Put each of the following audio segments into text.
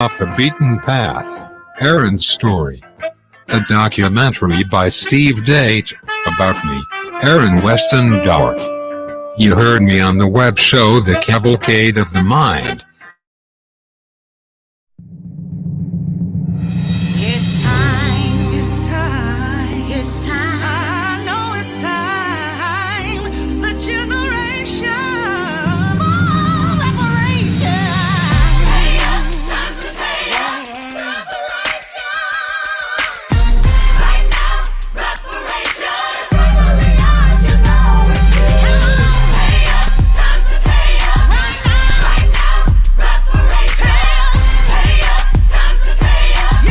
Off the Beaten Path, Aaron's Story. A documentary by Steve Date, about me, Aaron Weston Dark. You heard me on the web show The Cavalcade of the Mind. It's time, it's time, I know it's time, the generation for reparation. Pay up, time to pay up, right now, reparations, really ours, you know it's due. Pay up, time to pay up, right now, reparations, pay up, time to pay up,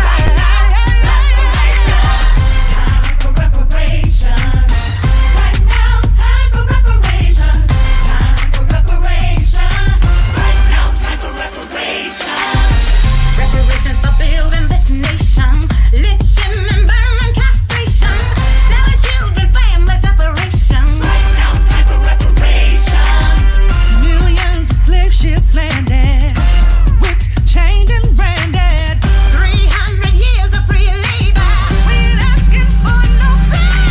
right now, reparations, time for reparations, right now, time for reparations, time for reparations, right now, time for reparations. Reparations for building this nation, lynching and burning castration, selling children, family separation. Right now, time for reparations. Millions of slave ships landed, whipped, chained, and branded. 300 years of free labor, we ain't asking for no favor.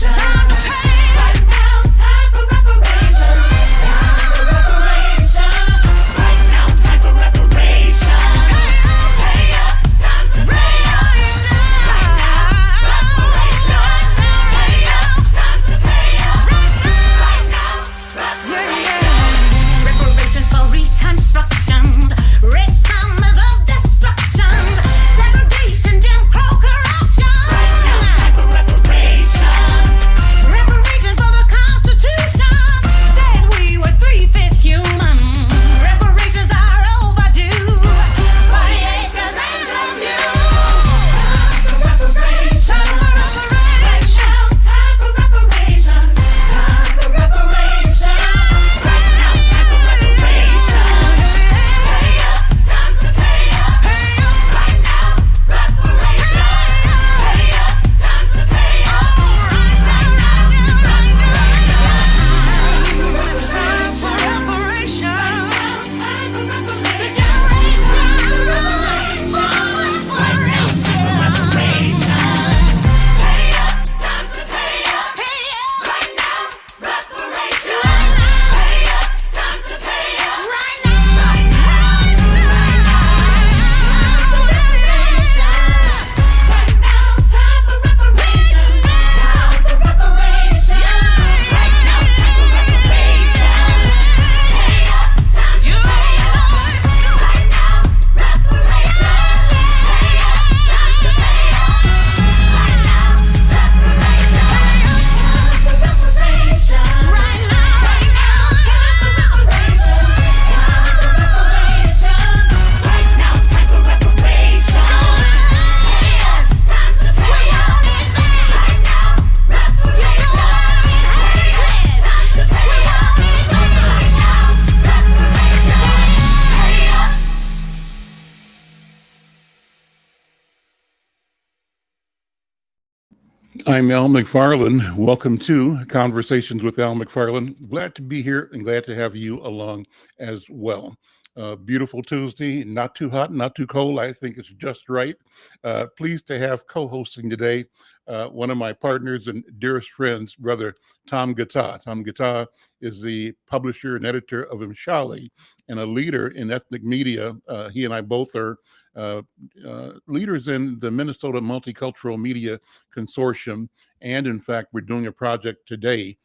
Time to pay. Right now, time for reparations. Time for reparations. Right now, time for reparations. Pay up, time to pay up. Right now, reparations. Pay up, time to pay up. Right now, reparations. Reparations for reconstruction. Race summers of destruction. Segregation, Jim Crow corruption. Right now, time for reparations. Reparations for the Constitution. Said we were 3/5 human. Reparations are overdue. 40 acres and some new. Time for reparations. Time for reparations. Time for reparations. Time for reparations. Right now, time for reparations. Pay up, time to pay up. Right now, reparations. Pay up, time to pay up. Right now, reparations. Time for reparations. Time for reparations. Right now, time for reparations. Pay up, time to pay up. Right now, reparations. Pay up, time to pay up. Right now, I'm Al McFarlane. Welcome to Conversations with Al McFarlane. Glad to be here and glad to have you along as well. Beautiful Tuesday, not too hot, not too cold. I think it's just right. Pleased to have co-hosting today one of my partners and dearest friends, brother Tom Gatta. Tom Gatta is the publisher and editor of Mshali and a leader in ethnic media. He and I both are leaders in the Minnesota Multicultural Media Consortium. And in fact, we're doing a project today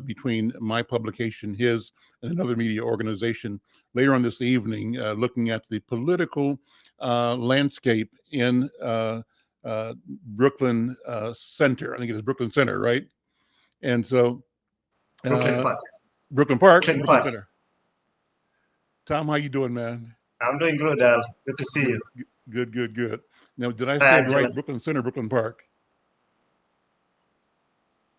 between my publication, his, and another media organization later on this evening, looking at the political landscape in Brooklyn Center. I think it is Brooklyn Center, right? And so Brooklyn Park. Brooklyn Park. Brooklyn Brooklyn Park. Center. Tom, how you doing, man? I'm doing good, Al. Good to see you. Good. Now, did I Hi, say it Angela. right? Brooklyn Center, Brooklyn Park.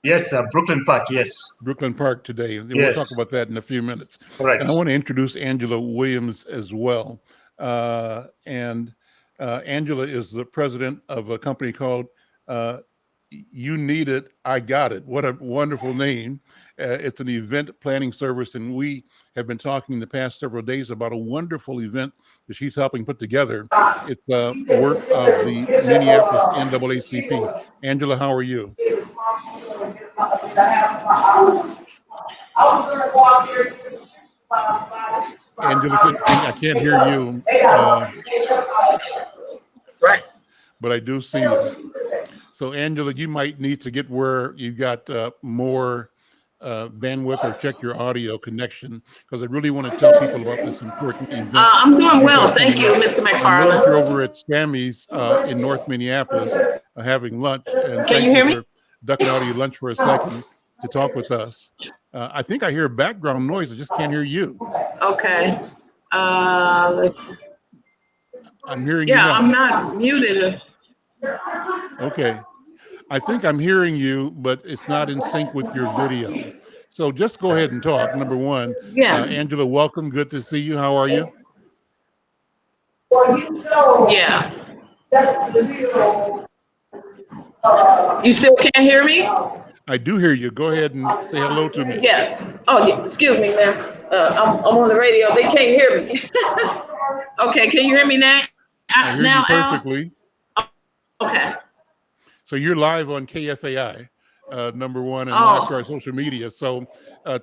Yes, Brooklyn Park, yes. Brooklyn Park today. We'll Yes. talk about that in a few minutes. Correct. And I want to introduce Angela Williams as well. Angela is the president of a company called You Need It, I Got It. What a wonderful name. It's an event planning service, and we have been talking the past several days about a wonderful event that she's helping put together. It's work of the Minneapolis NAACP. Angela, how are you? Angela, I can't hear you, That's right. but I do see you. So, Angela, you might need to get where you got more bandwidth or check your audio connection, because I really want to tell people about this important event. I'm doing you've well. got Thank coming you, up. Mr. I know that you're McFarlane. over at Sammy's in North Minneapolis having lunch, and Can thank you hear you me? for ducking out of your lunch for a second to talk with us. I think I hear background noise. I just can't hear you. Okay. Let's. I'm hearing you Yeah, now. I'm not muted. Okay. I think I'm hearing you, but it's not in sync with your video. So just go ahead and talk. Number one, Yeah. Angela, welcome. Good to see you. How are you? Yeah. You still can't hear me? I do hear you. Go ahead and say hello to me. Yes. Oh, yeah. Excuse me, ma'am. I'm on the radio. They can't hear me. Okay. Can you hear me now? I hear Now, you perfectly. Al? Okay. So you're live on KFAI, number one, and live to our social media. So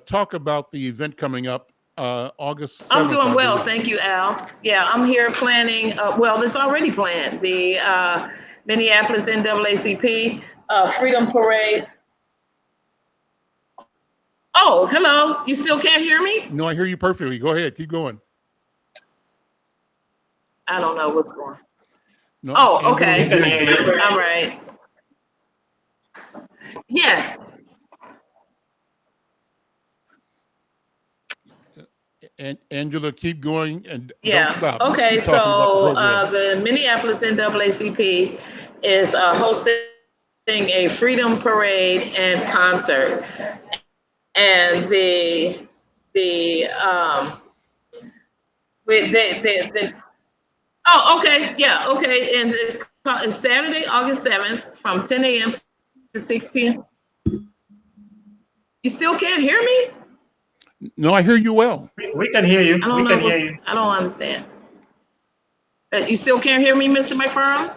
talk about the event coming up August 7th. I'm doing I well. believe. Thank you, Al. Yeah, I'm here planning. Well, it's already planned. The Minneapolis NAACP Freedom Parade. Oh, hello. You still can't hear me? No, I hear you perfectly. Go ahead. Keep going. I don't know what's going on. No, Oh, Angela, okay. we hear you. All right. Yes. And Angela, keep going and don't Yeah. stop. Okay. Keep talking about the So program. the Minneapolis NAACP is hosting a freedom parade and concert, and oh, okay, yeah, okay, and it's Saturday, August 7th, from 10 a.m. to 6 p.m. You still can't hear me? No, I hear you well. We can hear you. I don't We know. can hear you. I don't understand. You still can't hear me, Mr. McFarlane?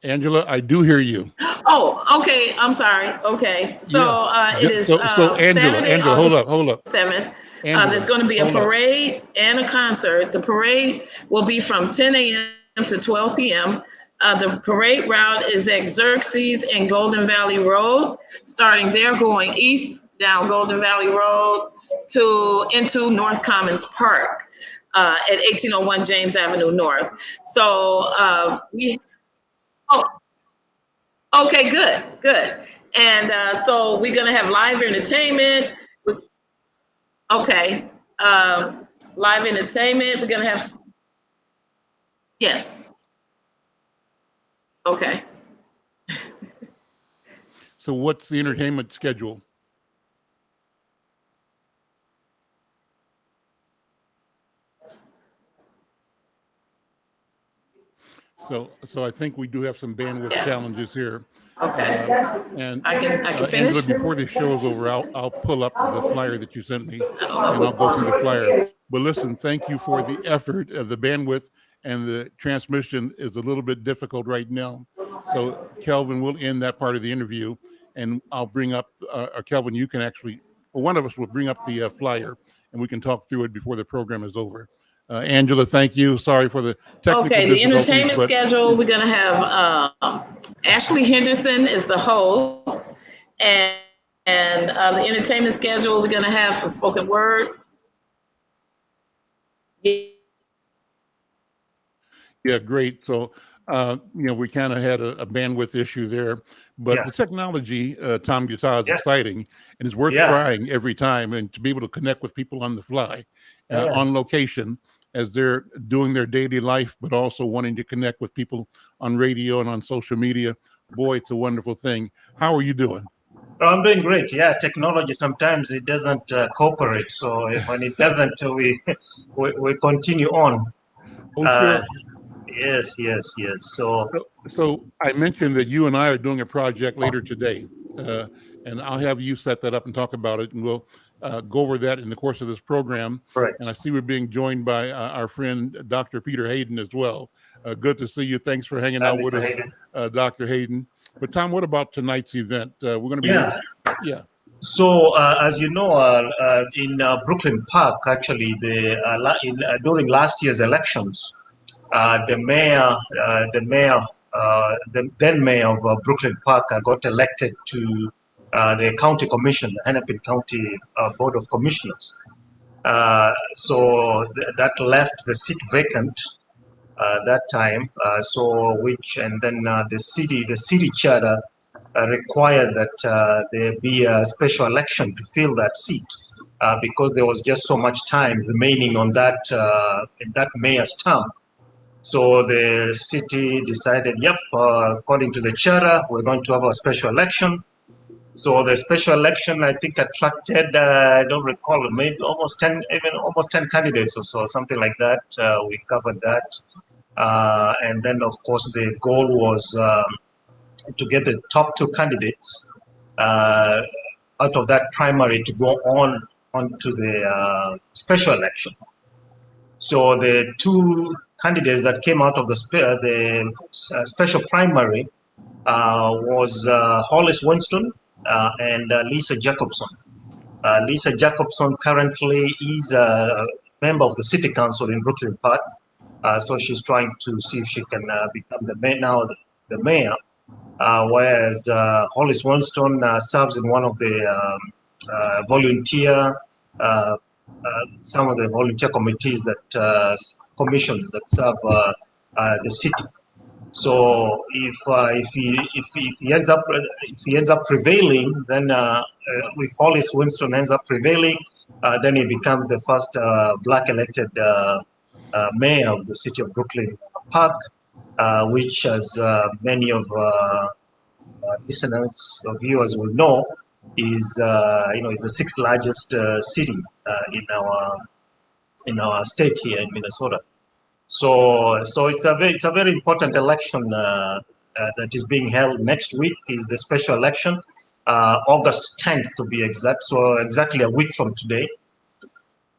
Angela, I do hear you. Oh, okay. I'm sorry. Okay. So it is So Angela, Saturday, hold August up. 7th. Angela, There's going to be a hold up. parade and a concert. The parade will be from 10 a.m. to 12 p.m. The parade route is at Xerxes and Golden Valley Road, starting there going east down Golden Valley Road into North Commons Park at 1801 James Avenue North. So okay, good. And so we're gonna have live entertainment. Okay, live entertainment. We're gonna have. Yes. Okay. So what's the entertainment schedule? So I think we do have some bandwidth challenges here. Okay. And I can Angela, finish. before this show is over, I'll pull up the flyer that you sent me, and I'll go through the flyer. But listen, thank you for the effort. The bandwidth and the transmission is a little bit difficult right now. So Kelvin will end that part of the interview, and I'll bring up, Kelvin, you can actually, well, one of us will bring up the flyer, and we can talk through it before the program is over. Angela, thank you. Sorry for the technical Okay, the difficulties. entertainment schedule, we're gonna have Ashley Henderson is the host, and the entertainment schedule, we're gonna have some spoken word. Yeah, great. So, we kind of had a bandwidth issue there, but Yeah. the technology, Tom Guitar, is Yeah. exciting and it's worth Yeah. trying every time, and to be able to connect with people on the fly, Yes. on location, as they're doing their daily life, but also wanting to connect with people on radio and on social media. Boy, it's a wonderful thing. How are you doing? Oh, I'm doing great. Yeah, technology sometimes it doesn't cooperate. So when it doesn't, we continue on. Oh, sure. Yes, yes, yes. So So I mentioned that you and I are doing a project later today, uh, and I'll have you set that up and talk about it, and we'll go over that in the course of this program. And correct. I see we're being joined by our friend Dr. Peter Hayden as well. Good to see you. Thanks for hanging out with Mr. us, Hayden. Dr. Hayden. But Tom, what about tonight's event? We're going to be, Yeah. yeah. So as you know, in Brooklyn Park, actually, during last year's elections, the then mayor of Brooklyn Park got elected to the county commission, the Hennepin County Board of Commissioners. That left the seat vacant that time. And then the city charter required that there be a special election to fill that seat. Because there was just so much time remaining on that in that mayor's term. So the city decided, yep, according to the charter, we're going to have a special election. So the special election, I think, attracted, I don't recall, maybe almost 10 candidates or so, something like that. We covered that. And then, of course, the goal was to get the top two candidates out of that primary to go on to the special election. So the two candidates that came out of the special primary was Hollis Winston and Lisa Jacobson. Lisa Jacobson currently is a member of the city council in Brooklyn Park. So she's trying to see if she can become the mayor. Whereas Hollis Winston serves in one of the some of the volunteer committees that commissions that serve the city. So if he ends up prevailing, then if Hollis Winston ends up prevailing, then he becomes the first black elected mayor of the city of Brooklyn Park, which, as many of listeners or viewers will know, is is the sixth largest city in our state here in Minnesota. So it's a very important election that is being held next week. Is the special election, August 10th to be exact. So exactly a week from today.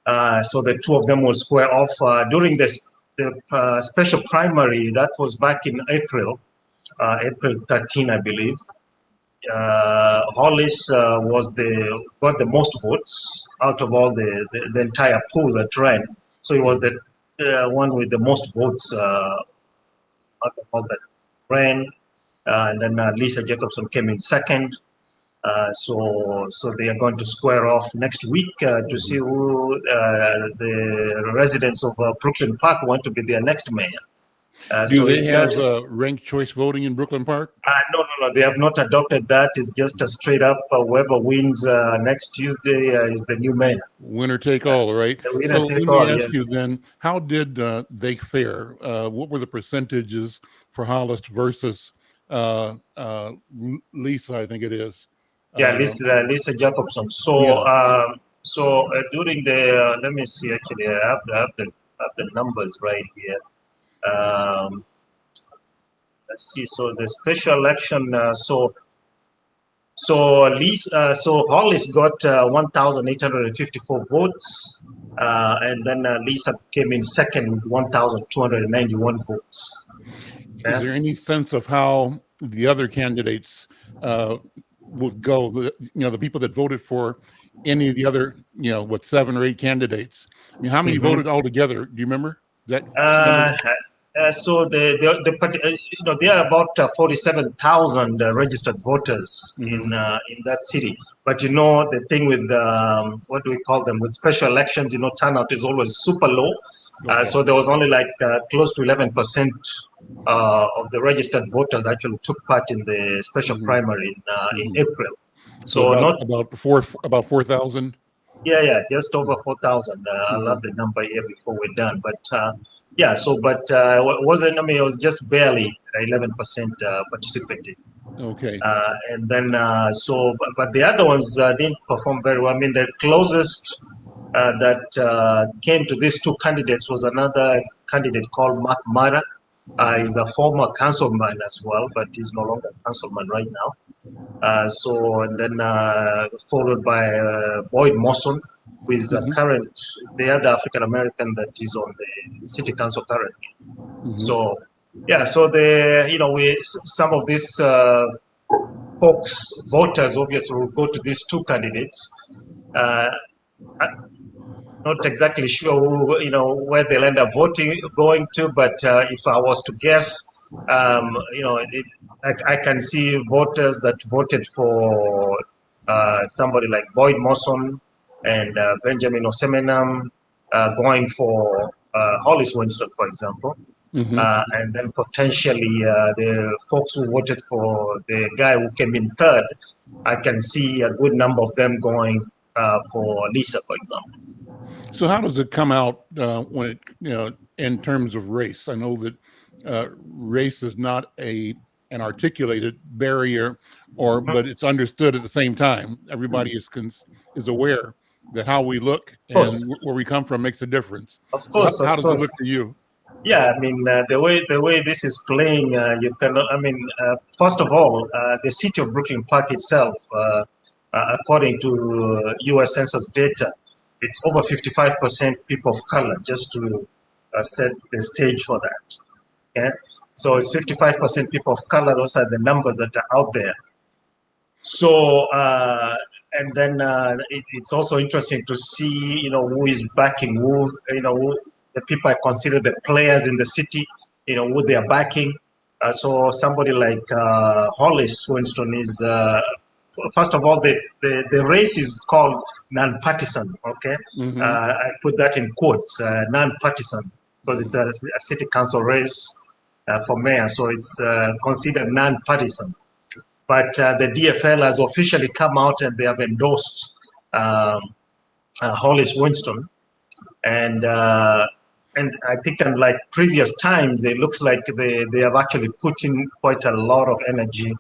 So the two of them will square off during the special primary. That was back in April 13, I believe. Hollis got the most votes out of all the entire pool that ran. So he was the one with the most votes out of all that ran. And then Lisa Jacobson came in second. So they are going to square off next week to see who the residents of Brooklyn Park want to be their next mayor. Do they have ranked choice voting in Brooklyn Park? No. They have not adopted that. It's just a straight up whoever wins next Tuesday is the new mayor. Winner take all, right? The winner So take let all, me ask you yes. then, how did they fare? What were the percentages for Hollis versus Lisa, I think it is? Yeah, Lisa Jacobson. So during the let me see. Actually, I have the numbers right here. Let's see. So the special election. So Hollis got 1,854 votes, and then Lisa came in second with 1,291 votes. Is there any sense of how the other candidates would go? The people that voted for any of the other, 7 or 8 candidates. I mean, how many voted altogether? Do you remember? Is that So there are about 47,000 registered voters in that city. But the thing with what do we call them, with special elections, turnout is always super low. Okay. So there was only like close to 11% of the registered voters actually took part in the special primary in April. So about 4,000. Yeah, just over 4,000. I'll have the number here before we're done. But it wasn't. I mean, it was just barely 11% participated. Okay. And then but the other ones didn't perform very well. I mean, the closest that came to these two candidates was another candidate called Mark Mara. is a former councilman as well, but he's no longer councilman right now. And then followed by Boyd Mawson, who is the other African American that is on the city council currently. So, yeah, so some of these folks, voters, obviously will go to these two candidates. Not exactly sure where they'll end up going to, but if I was to guess, I can see voters that voted for somebody like Boyd Mawson and Benjamin Osemenam going for Hollis Winston, for example. And then potentially the folks who voted for the guy who came in third, I can see a good number of them going for Lisa, for example. So how does it come out when it, in terms of race? I know that race is not an articulated barrier, but it's understood at the same time. Everybody is aware that how we look and where we come from makes a difference. Of course, how does it look to you? Yeah, I mean, the way this is playing, you cannot. I mean, first of all, the city of Brooklyn Park itself, according to U.S. Census data, it's over 55% people of color. Just to set the stage for that. Yeah, so it's 55% people of color. Those are the numbers that are out there. So, and then it's also interesting to see, who is backing who, the people I consider the players in the city, who they are backing. So somebody like Hollis Winston is, first of all, the race is called non-partisan, okay? I put that in quotes, non-partisan, because it's a city council race for mayor, so it's considered non-partisan. But the DFL has officially come out and they have endorsed Hollis Winston. And I think unlike previous times, it looks like they have actually put in quite a lot of energy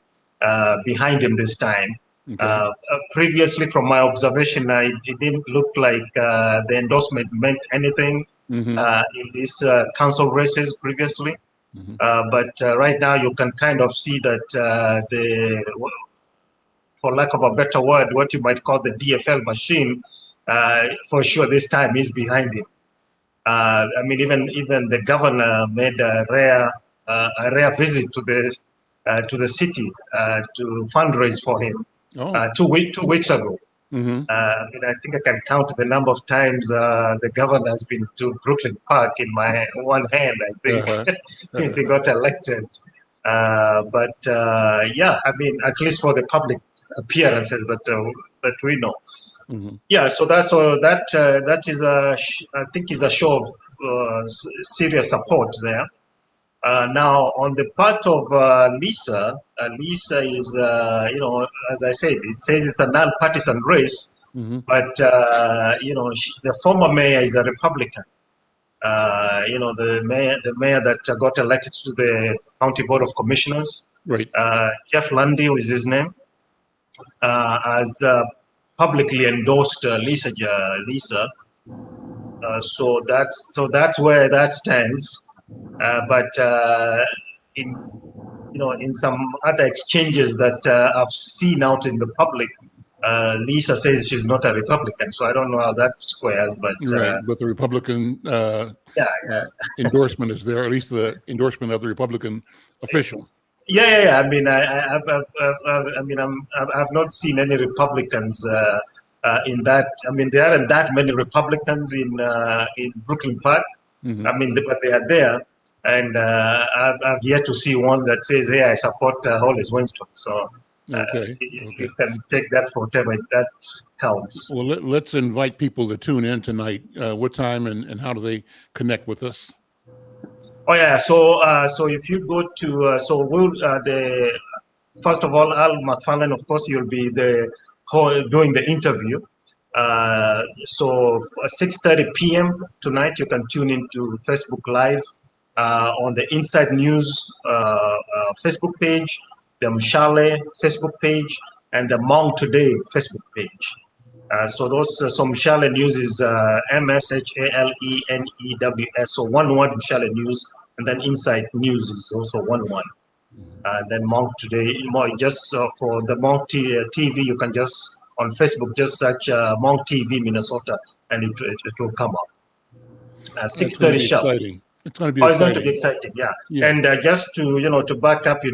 behind him this time. Okay. Previously, from my observation, it didn't look like the endorsement meant anything in these council races previously. But right now, you can kind of see that for lack of a better word, what you might call the DFL machine, for sure this time is behind him. I mean, even the governor made a rare visit to the city to fundraise for him 2 weeks ago. I mean, I think I can count the number of times the governor has been to Brooklyn Park in my one hand, I think, since he got elected. But yeah, I mean, at least for the public appearances that we know. Yeah, so that is I think is a show of serious support there. Now, on the part of Lisa, Lisa is, as I said, it says it's a non-partisan race, but, the former mayor is a Republican. The mayor that got elected to the County Board of Commissioners, right? Jeff Lundy is his name, has publicly endorsed Lisa. So that's where that stands. But in some other exchanges that I've seen out in the public, Lisa says she's not a Republican, so I don't know how that squares. But but the Republican endorsement is there, at least the endorsement of the Republican official. Yeah. I mean, I've not seen any Republicans in that. I mean, there aren't that many Republicans in Brooklyn Park. I mean, but they are there. And I've yet to see one that says, "Hey, I support Hollis Winston." So you can take that for whatever that counts. Well, let's invite people to tune in tonight. What time and how do they connect with us? Oh yeah, so if you go to first of all, Al McFarlane, of course, you'll be doing the interview. So at 6:30 p.m. tonight, you can tune into Facebook Live. On the Inside News Facebook page, the Mshale Facebook page, and the Hmong Today Facebook page. So Mshale News is MSHALENEWS. So one word, Mshale News and then Inside News is also one. Then Monk Today, just for the Monk TV, you can just on Facebook just search Monk TV Minnesota, and it will come up. That's 6:30 going to be sharp. exciting. It's going to be Oh, it's going to be exciting. exciting, yeah. Yeah. And just to back up, we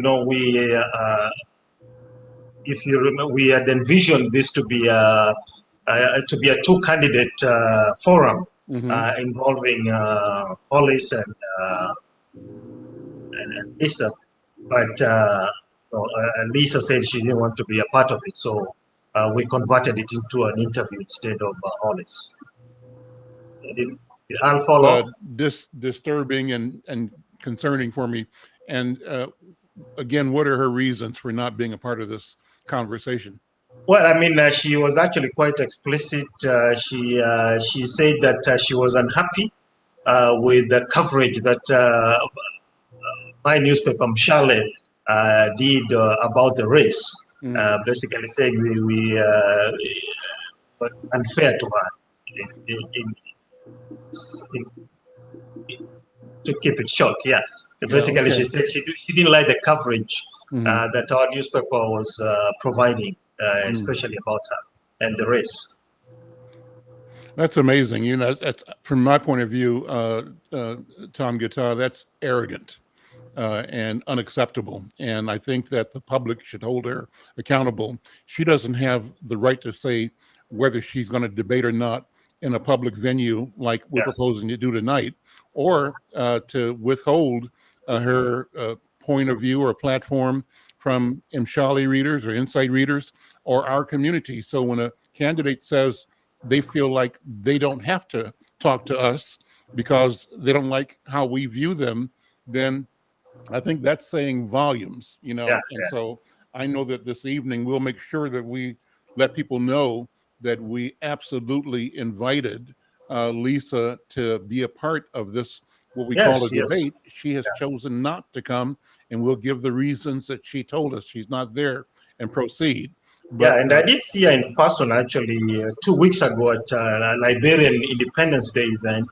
if you remember, we had envisioned this to be a two-candidate forum Mhm. involving Hollis and Lisa, but Lisa said she didn't want to be a part of it, so we converted it into an interview instead of Hollis. Did Al fall off? Disturbing and concerning for me. And again, what are her reasons for not being a part of this conversation? Well, I mean, she was actually quite explicit. She said that she was unhappy with the coverage that my newspaper, McFarlane, did about the race. Basically saying we were unfair to her. To keep it short, yeah. Basically, okay. she said she didn't like the coverage Mhm. that our newspaper was providing, especially about her and the race. That's amazing. That's from my point of view, Tom Guitar, that's arrogant and unacceptable. And I think that the public should hold her accountable. She doesn't have the right to say whether she's going to debate or not in a public venue like we're proposing to do tonight, or to withhold her point of view or platform from McFarlane readers or Insight readers or our community. So when a candidate says they feel like they don't have to talk to us because they don't like how we view them, then I think that's saying volumes, and so I know that this evening we'll make sure that we let people know that we absolutely invited Lisa to be a part of this, what we call a Yes, debate. She has chosen not to come, and we'll give the reasons that she told us she's not there and proceed. But and I did see her in person actually 2 weeks ago at a Liberian Independence Day event.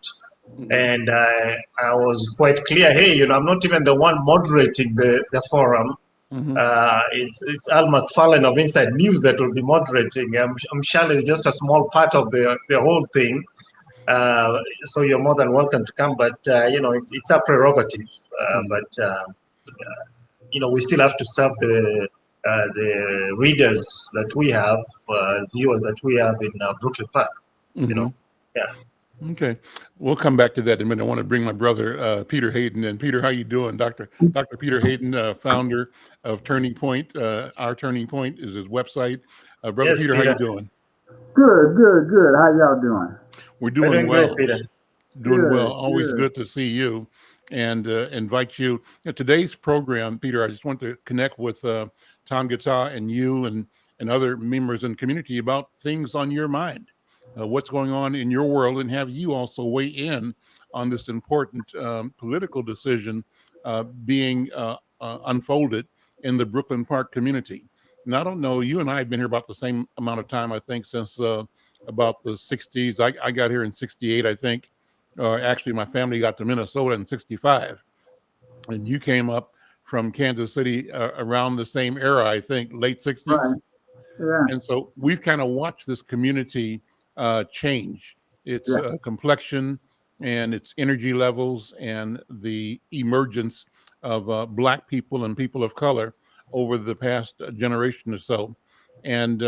And I was quite clear, hey, I'm not even the one moderating the forum. It's Al McFarlane of Inside News that will be moderating. I'm sure it's just a small part of the whole thing. So you're more than welcome to come, but it's a prerogative. But we still have to serve the readers that we have, viewers that we have in Brooklyn Park. Yeah. Okay, we'll come back to that in a minute. I want to bring my brother Peter Hayden in. Peter, how you doing, Doctor Peter Hayden, founder of Turning Point. Our Turning Point is his website. Brother Yes, Peter, how Peter. you doing? Good. How y'all doing? We're We're doing doing great, well. Peter. Doing well. Good, Always good. good to see you, and invite you. Today's program, Peter, I just want to connect with Tom Guitar and you and other members in the community about things on your mind. What's going on in your world, and have you also weigh in on this important political decision being unfolded in the Brooklyn Park community. And I don't know, you and I have been here about the same amount of time, I think, since about the 60s. I got here in 68, I think. Actually, my family got to Minnesota in 65. And you came up from Kansas City around the same era, I think, late 60s. Right. Yeah. And so we've kind of watched this community change its complexion and its energy levels and the emergence of Black people and people of color over the past generation or so. And,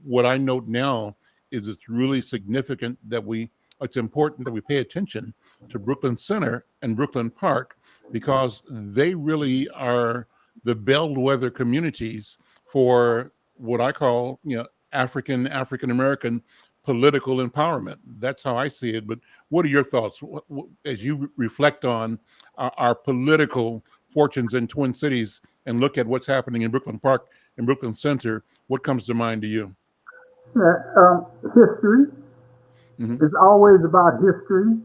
what I note now is it's really significant that it's important that we pay attention to Brooklyn Center and Brooklyn Park, because they really are the bellwether communities for what I call, African American political empowerment. That's how I see it. But what are your thoughts as you reflect on our political fortunes in Twin Cities and look at what's happening in Brooklyn Park and Brooklyn Center? What comes to mind to you? History Mhm. is always about history.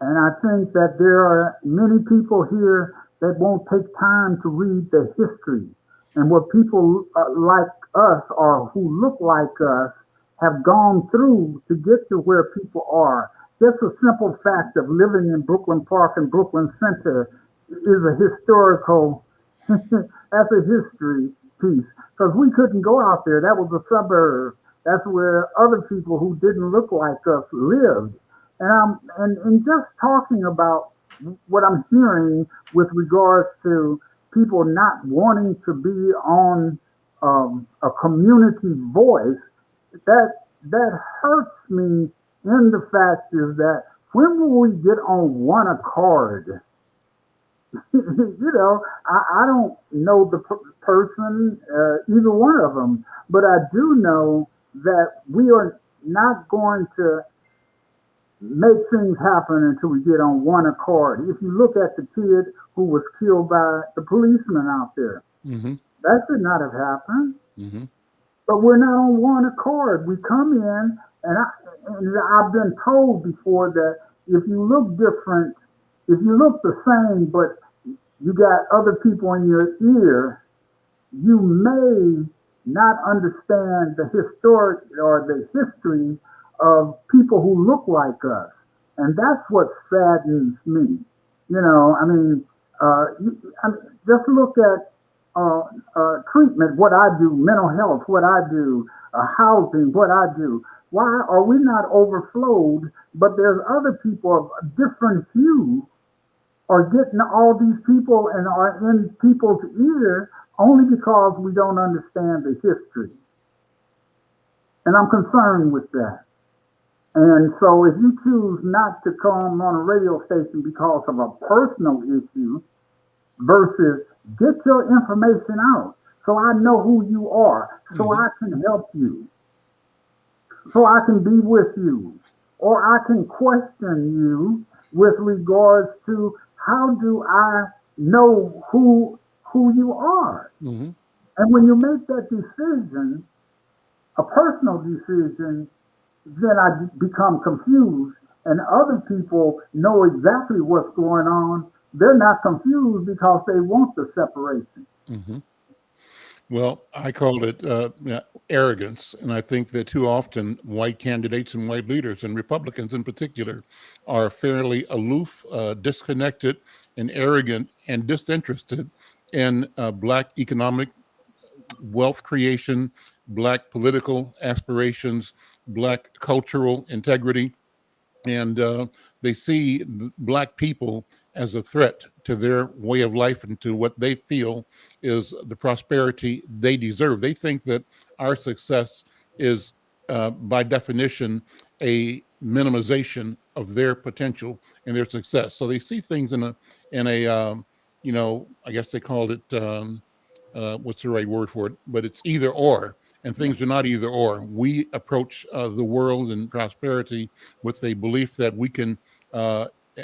And I think that there are many people here that won't take time to read the history and what people like us or who look like us have gone through to get to where people are. just a simple fact of living in Brooklyn Park and Brooklyn Center is a historical, that's a history piece. Because we couldn't go out there. That was a suburb. That's where other people who didn't look like us lived. And just talking about what I'm hearing with regards to people not wanting to be on a community voice, that hurts me in the fact is that when will we get on one accord? I don't know the person, either one of them, but I do know that we are not going to make things happen until we get on one accord. If you look at the kid who was killed by the policeman out there, Mm-hmm. that should not have happened. Mm-hmm. But we're not on one accord. We come in, and I've been told before that if you look different, if you look the same, but you got other people in your ear, you may not understand the historic or the history of people who look like us. And that's what saddens me. Just look at treatment, what I do, mental health, what I do, housing, what I do. Why are we not overflowed? But there's other people of different hue are getting all these people and are in people's ear only because we don't understand the history. And I'm concerned with that. And so if you choose not to come on a radio station because of a personal issue versus get your information out so I know who you are, so I can help you, so I can be with you, or I can question you with regards to how do I know who you are. Mm-hmm. And when you make that decision, a personal decision, then I become confused, and other people know exactly what's going on. They're not confused because they want the separation. Mm-hmm. Well, I called it arrogance, and I think that too often white candidates and white leaders, and Republicans in particular, are fairly aloof, disconnected, and arrogant, and disinterested in Black economic wealth creation, Black political aspirations, Black cultural integrity, and they see Black people as a threat to their way of life and to what they feel is the prosperity they deserve. They think that our success is, by definition, a minimization of their potential and their success. So they see things in a I guess they called it. What's the right word for it? But it's either or, and things are not either or. We approach the world and prosperity with a belief that we can,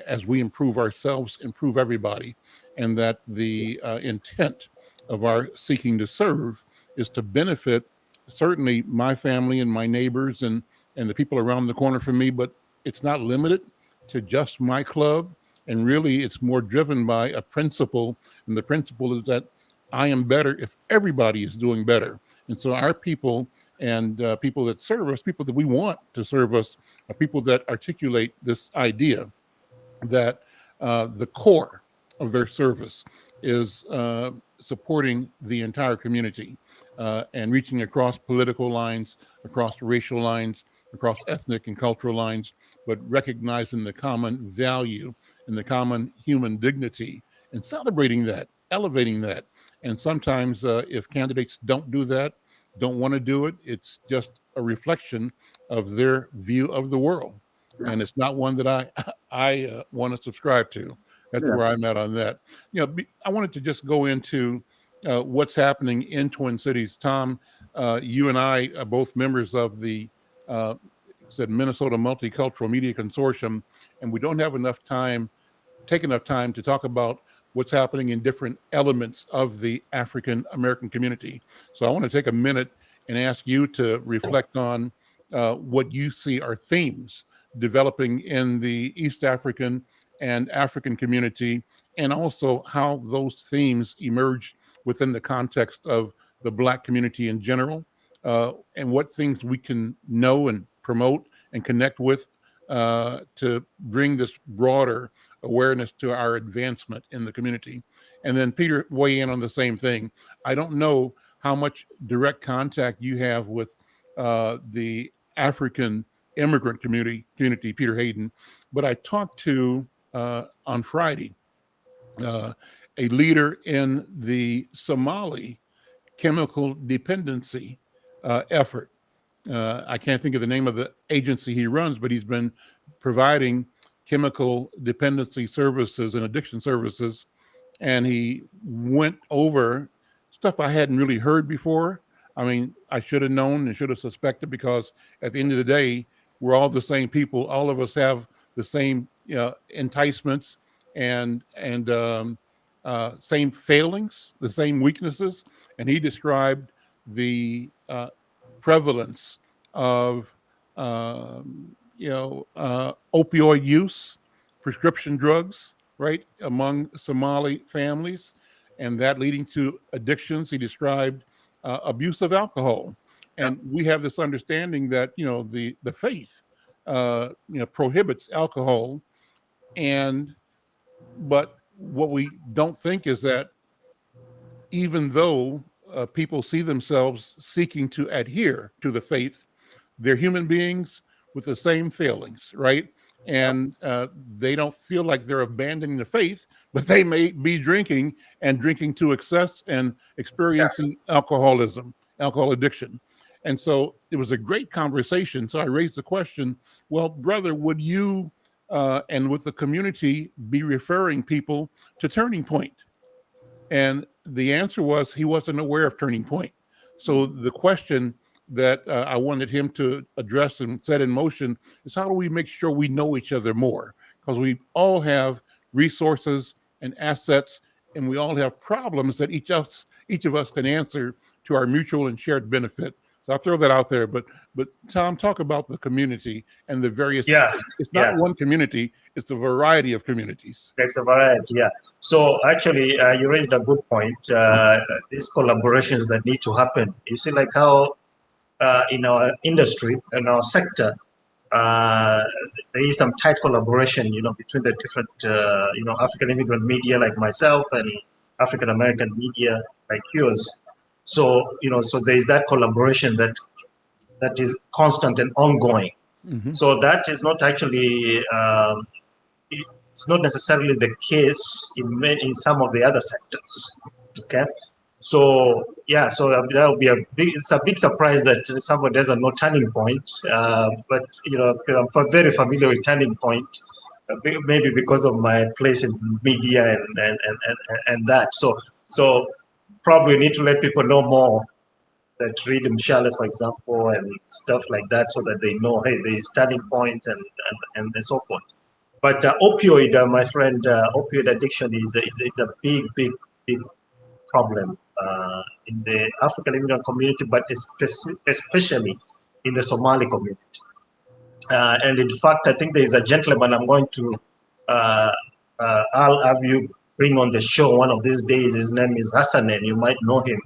as we improve ourselves, improve everybody, and that the intent of our seeking to serve is to benefit certainly my family and my neighbors and the people around the corner from me, but it's not limited to just my club. And really, it's more driven by a principle, and the principle is that I am better if everybody is doing better. And so our people and people that serve us, people that we want to serve us, are people that articulate this idea that the core of their service is supporting the entire community and reaching across political lines, across racial lines, across ethnic and cultural lines, but recognizing the common value and the common human dignity and celebrating that, elevating that. And sometimes if candidates don't do that, don't want to do it, it's just a reflection of their view of the world. And it's not one that I want to subscribe to. That's Yeah. where I'm at on that. I wanted to just go into what's happening in Twin Cities. Tom, you and I are both members of the said Minnesota Multicultural Media Consortium, and we don't have take enough time to talk about what's happening in different elements of the African American community. So I want to take a minute and ask you to reflect on what you see are themes developing in the East African and African community, and also how those themes emerge within the context of the Black community in general, and what things we can know and promote and connect with to bring this broader awareness to our advancement in the community. And then Peter, weigh in on the same thing. I don't know how much direct contact you have with the African immigrant community, Peter Hayden, but I talked to on Friday a leader in the Somali chemical dependency effort. I can't think of the name of the agency he runs, but he's been providing chemical dependency services and addiction services. And he went over stuff I hadn't really heard before. I mean, I should have known and should have suspected, because at the end of the day, we're all the same people. All of us have the same enticements and same failings, the same weaknesses. And he described the prevalence of opioid use, prescription drugs, right, among Somali families, and that leading to addictions. He described abuse of alcohol, and we have this understanding that the faith prohibits alcohol, but what we don't think is that even though people see themselves seeking to adhere to the faith, they're human beings with the same failings, right? And they don't feel like they're abandoning the faith, but they may be drinking to excess and experiencing alcohol addiction. And so it was a great conversation. So I raised the question, well, brother, would you and with the community be referring people to Turning Point? And the answer was he wasn't aware of Turning Point. So the question that I wanted him to address and set in motion is, how do we make sure we know each other more? Because we all have resources and assets, and we all have problems that each of us can answer to our mutual and shared benefit. So I'll throw that out there. But Tom, talk about the community and the various. Yeah, it's not one community; it's a variety of communities. It's a variety, yeah. So actually, you raised a good point. These collaborations that need to happen. You see, like how in our industry, in our sector, there is some tight collaboration, between the different, African immigrant media like myself and African American media like yours. So, so there is that collaboration that is constant and ongoing. Mm-hmm. So that is not actually, it's not necessarily the case in some of the other sectors. Okay. So yeah, so that would be it's a big surprise that someone doesn't know Turning Point, but I'm very familiar with Turning Point, maybe because of my place in media and that. So probably need to let people know more, that read Mshale, for example, and stuff like that, so that they know, hey, there is Turning Point and so forth. But opioid, my friend, opioid addiction is a big problem in the African immigrant community, but especially in the Somali community. And in fact, I think there is a gentleman I'm going to, I'll have you bring on the show one of these days. His name is Hassan, and you might know him.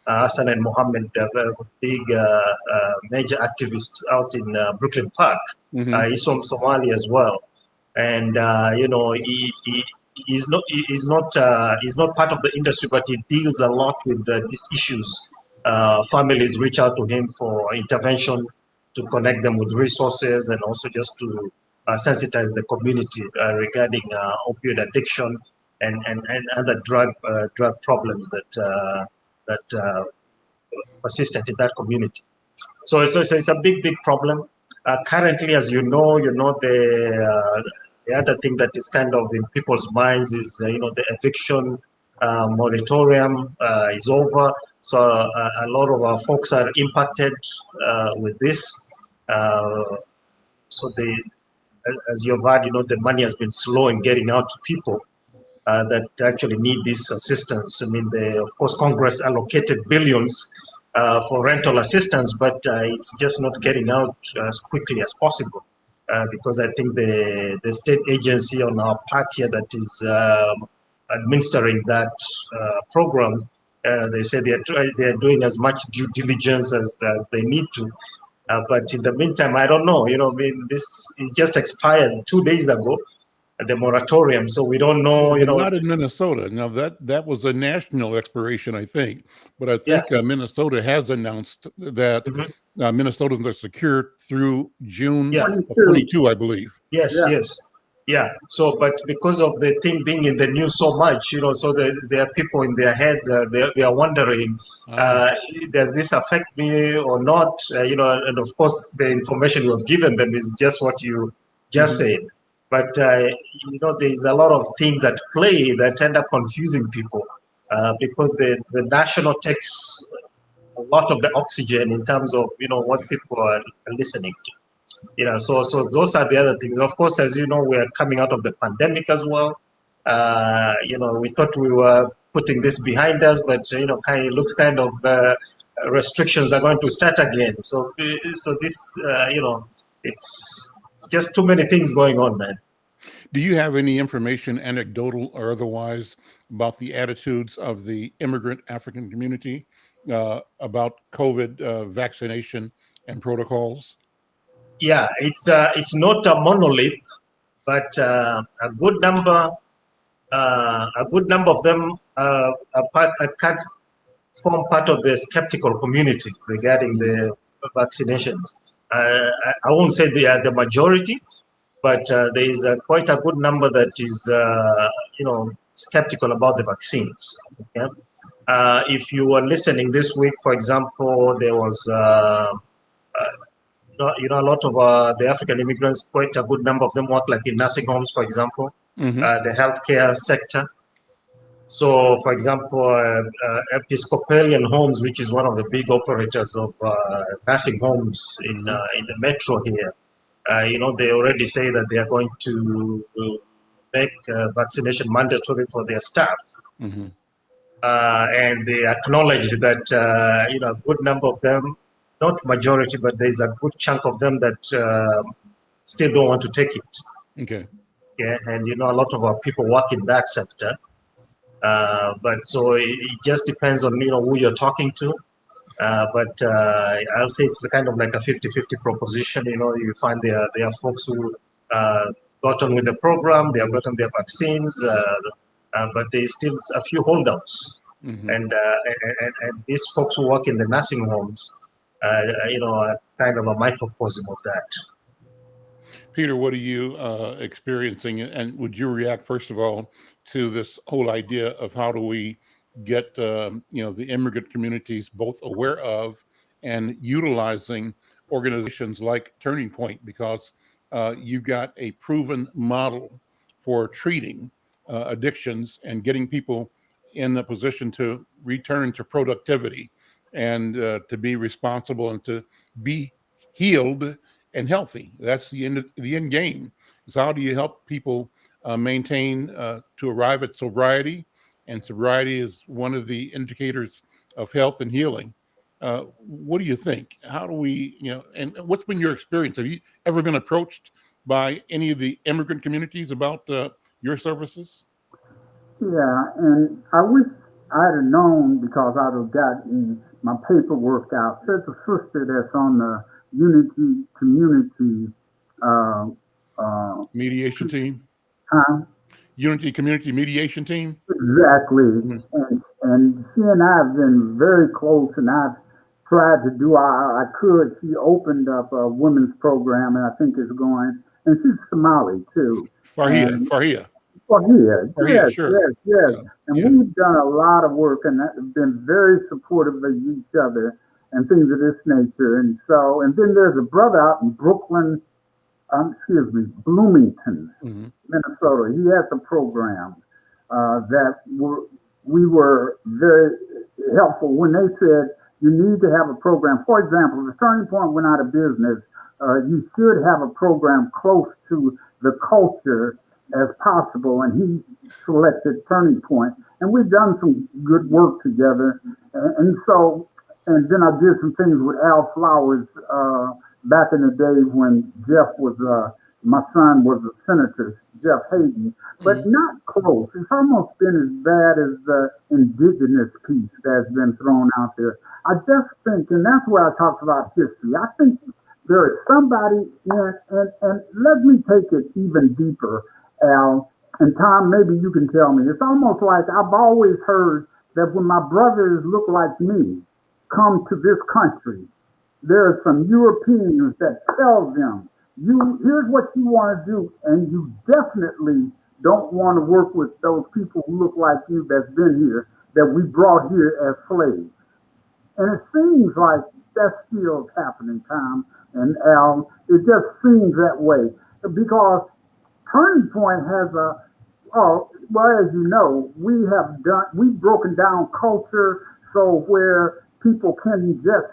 Hassan and Mohammed, a big major activist out in Brooklyn Park. Mm-hmm. He's from Somalia as well. And he's not part of the industry, but he deals a lot with these issues. Families reach out to him for intervention, to connect them with resources, and also just to sensitize the community regarding opioid addiction and other drug problems that persistent in that community. So it's a big problem. Currently, as you know, the other thing that is kind of in people's minds is, the eviction moratorium is over. So a lot of our folks are impacted with this. So as you've heard, the money has been slow in getting out to people that actually need this assistance. I mean, of course, Congress allocated billions for rental assistance, but it's just not getting out as quickly as possible. Because I think the state agency on our part here that is administering that program, they say they are doing as much due diligence as they need to, But in the meantime, I don't know. I mean, this is just expired 2 days ago, the moratorium. So we don't know. But not in Minnesota. Now that was a national expiration, I think. But I Yeah. think Minnesota has announced that Mhm. Minnesotans are secured through June Yeah. of 22, I believe. Yes, Yeah. yes. Yeah. So, but because of the thing being in the news so much, so there are people in their heads, they are wondering, Ah. does this affect me or not? And of course, the information you have given them is just what you just Mhm. said. But, there is a lot of things at play that end up confusing people because the national takes a lot of the oxygen in terms of, what people are listening to. So those are the other things. Of course, as you know, we're coming out of the pandemic as well. We thought we were putting this behind us, but it looks kind of restrictions are going to start again. So this, it's just too many things going on, man. Do you have any information, anecdotal or otherwise, about the attitudes of the immigrant African community about COVID vaccination and protocols? Yeah, it's not a monolith, but a good number of them form part of the skeptical community regarding the vaccinations. I won't say they are the majority, but there is quite a good number that is, skeptical about the vaccines. Okay? If you were listening this week, for example, there was, a lot of the African immigrants, quite a good number of them work like in nursing homes, for example, Mhm. the healthcare sector. So, for example, Episcopalian Homes, which is one of the big operators of nursing homes in the metro here, they already say that they are going to make vaccination mandatory for their staff. Mhm. And they acknowledge that, a good number of them, not majority, but there's a good chunk of them that still don't want to take it. Okay. Yeah, and a lot of our people work in that sector. But so it just depends on who you're talking to. But I'll say it's the kind of like a 50-50 proposition. You find there are folks who got on with the program, they have gotten their vaccines, but there's still a few holdouts. Mhm. And these folks who work in the nursing homes, are kind of a microcosm of that. Peter, what are you experiencing? And would you react, first of all, to this whole idea of how do we get the immigrant communities both aware of and utilizing organizations like Turning Point, because you've got a proven model for treating addictions and getting people in a position to return to productivity and to be responsible and to be healed and healthy. That's the end game. So how do you help people maintain to arrive at sobriety? And sobriety is one of the indicators of health and healing. What do you think? How do we, and what's been your experience? Have you ever been approached by any of the immigrant communities about your services? Yeah, and I wish I'd have known because I'd have gotten my paperwork out. There's a sister that's on the Unity Community uh, uh, Mediation team, huh? Unity Community Mediation Team. Exactly. Mhm. And she and I have been very close, and I've tried to do all I could. She opened up a women's program, and I think it's going. And she's Somali too. And Farhia, well, here, Farhia, yes, sure, yes, yes. yeah, And yeah. we've done a lot of work and that have been very supportive of each other and things of this nature. And then there's a brother out in Brooklyn, Bloomington, Mhm. Minnesota. He has a program that we were very helpful when they said you need to have a program. For example, if the Turning Point went out of business, you should have a program close to the culture as possible. And he selected Turning Point, and we've done some good work together. And then I did some things with Al Flowers back in the day when Jeff was my son was a senator, Jeff Hayden, but Mhm. not close. It's almost been as bad as the indigenous piece that's been thrown out there. I just think, and that's where I talked about history. I think there is somebody and let me take it even deeper, Al. And Tom, maybe you can tell me. It's almost like I've always heard that when my brothers look like me come to this country, there are some Europeans that tell them, here's what you want to do, and you definitely don't want to work with those people who look like you that's been here, that we brought here as slaves. And it seems like that's still happening, Tom and Al. It just seems that way because Turning Point has well, as you know, we've broken down culture so where people can just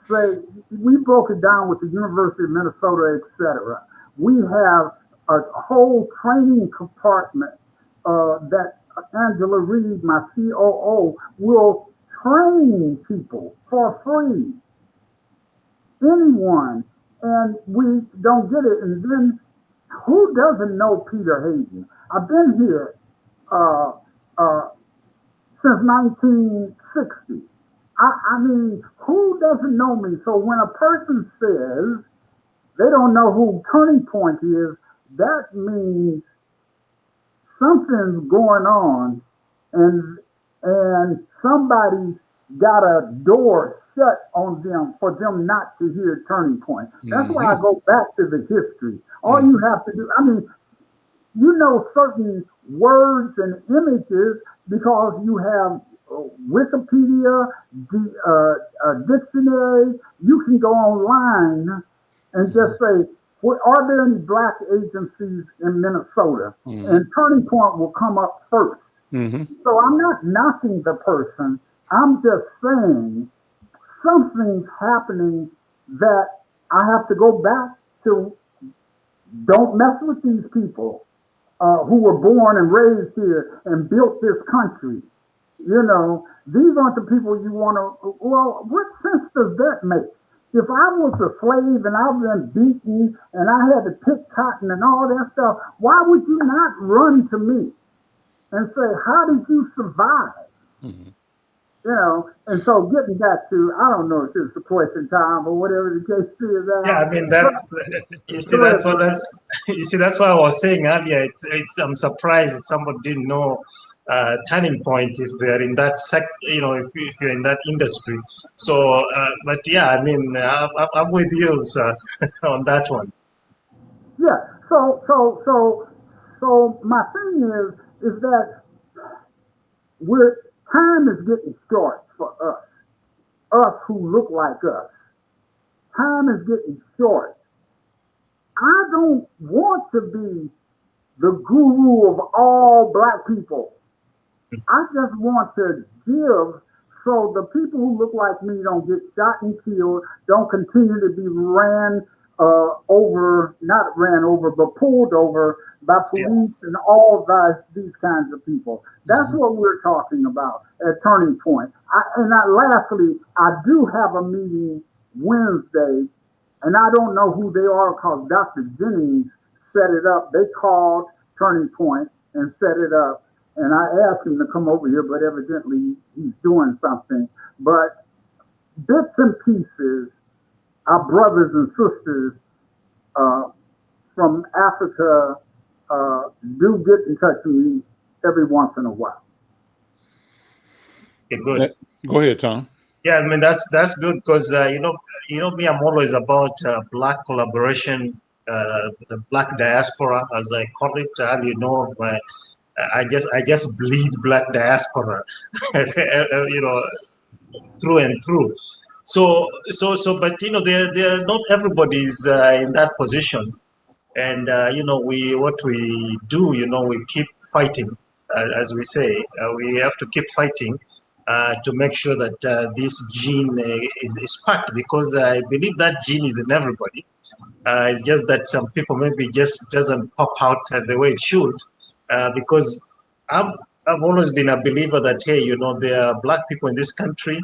say, we broke it down with the University of Minnesota, etc. We have a whole training compartment that Angela Reed, my COO, will train people for free. Anyone, and we don't get it. And then who doesn't know Peter Hayden? I've been here since 1960. I mean, who doesn't know me? So when a person says they don't know who Turning Point is, that means something's going on, and somebody's got a door shut on them for them not to hear Turning Point. That's why I go back to the history. All you have to do, I mean, you know certain words and images because you have Wikipedia, dictionary. You can go online and just say, are there any black agencies in Minnesota? And Turning Point will come up first. So I'm not knocking the person. I'm just saying something's happening that I have to go back to. Don't mess with these people who were born and raised here and built this country. You know, these aren't the people you want to. Well, what sense does that make? If I was a slave and I've been beaten and I had to pick cotton and all that stuff, why would you not run to me and say, how did you survive? You know, and so getting back to, I don't know if it's a question time or whatever the case is. Yeah, I mean that's why I was saying earlier. I'm surprised that somebody didn't know Turning Point if they're in that you know, if you're in that industry. So, but yeah, I mean, I'm with you, sir, on that one. Yeah. So my thing is that time is getting short for us who look like us. Time is getting short. I don't want to be the guru of all black people. I just want to give so the people who look like me don't get shot and killed, don't continue to be but pulled over by police and all these kinds of people. That's what we're talking about at Turning Point. Lastly, I do have a meeting Wednesday, and I don't know who they are because Dr. Jennings set it up. They called Turning Point and set it up, and I asked him to come over here, but evidently he's doing something. But bits and pieces, our brothers and sisters from Africa do get in touch with me every once in a while. Okay, good. Go ahead, Tom. Yeah, I mean that's good because you know me, I'm always about black collaboration, the black diaspora, as I call it. You know, I just bleed black diaspora, you know, through and through. So, but you know, they're not everybody's in that position. And you know, what we do, you know, we keep fighting, as we say. We have to keep fighting to make sure that this gene is sparked, because I believe that gene is in everybody. It's just that some people maybe just doesn't pop out the way it should, because I've always been a believer that, hey, you know, there are black people in this country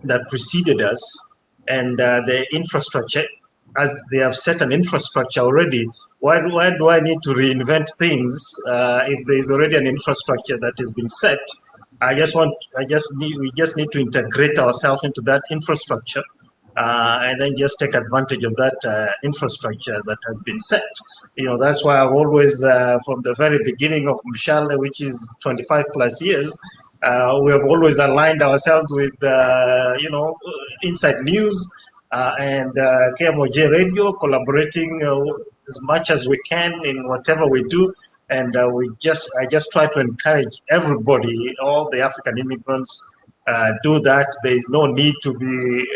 that preceded us, and the infrastructure, as they have set an infrastructure already. Why do I need to reinvent things if there is already an infrastructure that has been set? We just need to integrate ourselves into that infrastructure and then just take advantage of that infrastructure that has been set. That's why I've always, from the very beginning of Mshale, which is 25 plus years, we have always aligned ourselves with, Inside News and KMOJ Radio, collaborating as much as we can in whatever we do. And I just try to encourage everybody, all the African immigrants, do that. There is no need to be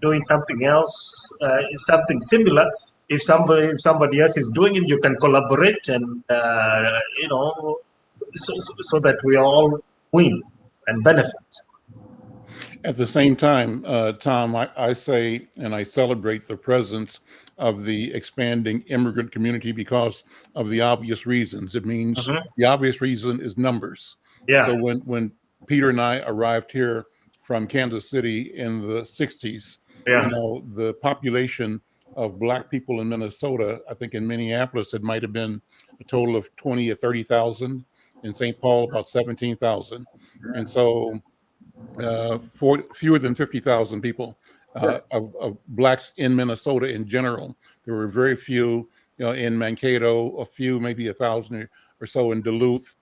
doing something else, something similar. If somebody else is doing it, you can collaborate, and so that we all win and benefit. At the same time, Tom, I say and I celebrate the presence of the expanding immigrant community because of the obvious reasons. It means the obvious reason is numbers. Yeah. So when Peter and I arrived here from Kansas City in the 60s, Yeah. The population of Black people in Minnesota, I think in Minneapolis, it might have been a total of 20 or 30,000. In St. Paul, about 17,000. And so fewer than 50,000 people of Blacks in Minnesota in general. There were very few, in Mankato, a few, maybe 1,000 or so in Duluth.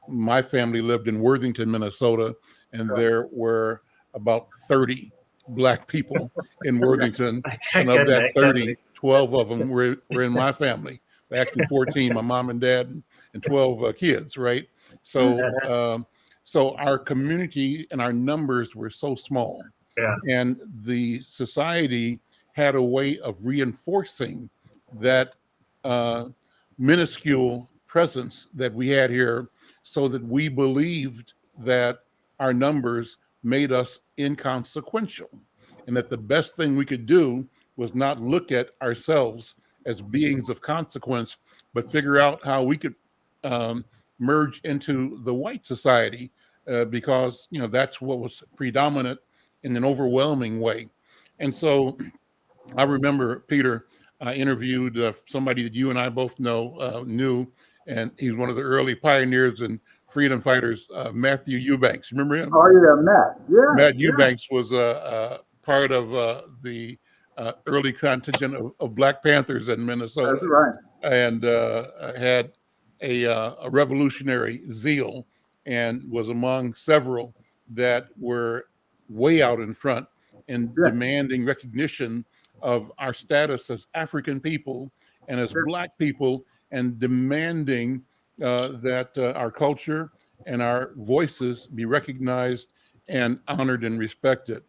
My family lived in Worthington, Minnesota, and there were about 30 Black people in Worthington. And of that 30, 12 of them were in my family. Actually 14, my mom and dad, and 12 kids, right? So so our community and our numbers were so small. Yeah. And the society had a way of reinforcing that minuscule presence that we had here, so that we believed that our numbers made us inconsequential, and that the best thing we could do was not look at ourselves as beings of consequence, but figure out how we could merge into the white society, because that's what was predominant in an overwhelming way. And so I remember, Peter, I interviewed somebody that you and I both knew, and he's one of the early pioneers and freedom fighters, Matthew Eubanks. Remember him? Oh yeah, Matt. Yeah. Matt Eubanks was part of the early contingent of Black Panthers in Minnesota. That's right. And had a revolutionary zeal, and was among several that were way out in front in demanding recognition of our status as African people and as Black people, and demanding that our culture and our voices be recognized and honored and respected.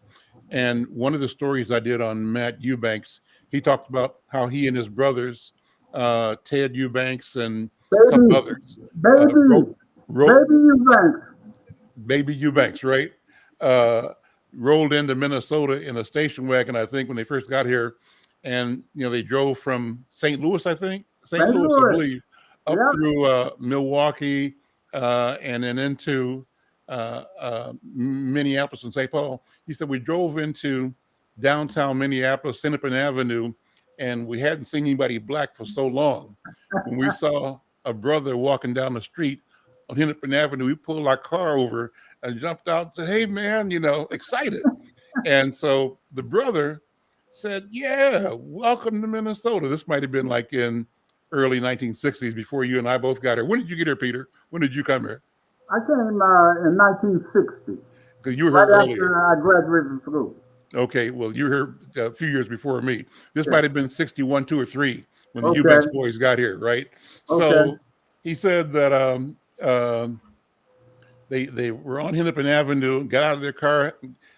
And one of the stories I did on Matt Eubanks, he talked about how he and his brothers, Ted Eubanks and a couple others, Baby Eubanks, right? Rolled into Minnesota in a station wagon, I think, when they first got here. And, they drove from St. Louis, I think, St. Louis, I believe, up through Milwaukee, and then into Minneapolis and St. Paul. He said we drove into downtown Minneapolis, Hennepin Avenue, and we hadn't seen anybody Black for so long. When we saw a brother walking down the street on Hennepin Avenue, we pulled our car over and jumped out and said, "Hey, man," excited. And so the brother said, "Yeah, welcome to Minnesota." This might have been like in early 1960s, before you and I both got here. When did you get here, Peter? When did you come here? I came in 1960. Because you were here right earlier. After I graduated from school. Okay, well, you were here a few years before me. This might have been 61, 2, or 3 when the Eubanks boys got here, right? So he said that they were on Hennepin Avenue, got out of their car,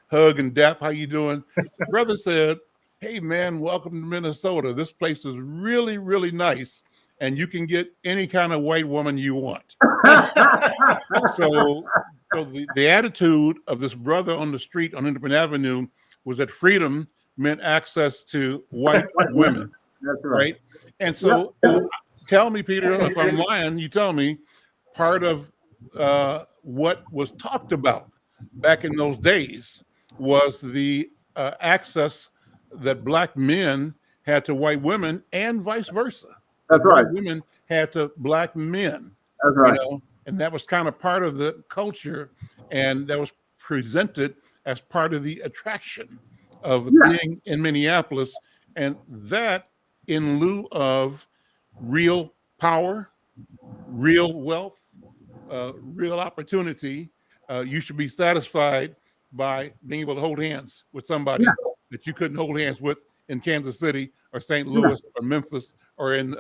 hug and dap, "How you doing?" The brother said, "Hey, man, welcome to Minnesota. This place is really, really nice, and you can get any kind of white woman you want." So the attitude of this brother on the street on Hennepin Avenue was that freedom meant access to white women. That's right. And so tell me, Peter, if I'm lying, you tell me, part of what was talked about back in those days was the access that Black men had to white women, and vice versa. That's right. White women had to Black men. That's right. And that was kind of part of the culture, and that was presented as part of the attraction of Yeah. being in Minneapolis, and that in lieu of real power, real wealth, real opportunity, you should be satisfied by being able to hold hands with Yeah. somebody that you couldn't hold hands with in Kansas City or St. Yeah. Louis or Memphis or in